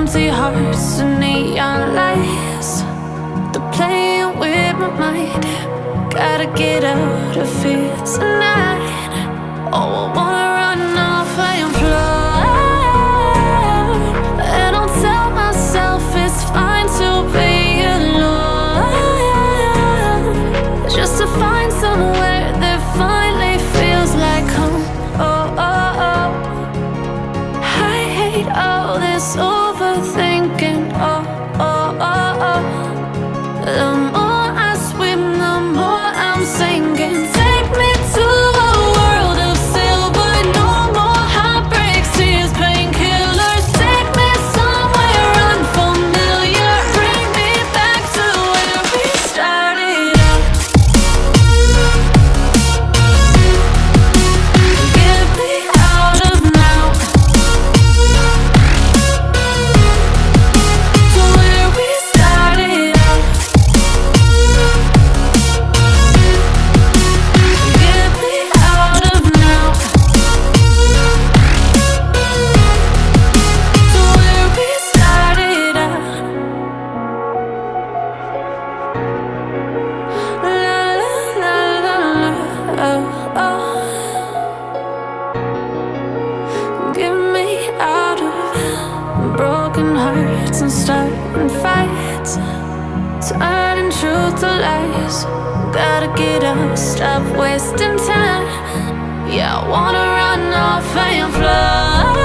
empty hearts and neon lights. They're playing with my mind. Gotta get out of here tonight. Oh, I wanna run off and fly. And I'll tell myself it's fine to be alone, just to find somewhere that finally feels like home. Oh, oh, oh. I hate all this overthinking. Oh, oh, oh, oh. The more I swim, the more I'm sinking. Take me to a world of silver. No more heartbreaks, tears, painkillers. Take me somewhere unfamiliar. Bring me back to where we started out. Get me out of now, to where we started out. Get me out of now, to where we started out. La la la la la, oh, oh. Get me out of broken hearts and starting fights, turning truth to lies. Gotta get up, stop wasting time. Yeah, I wanna run off and fly.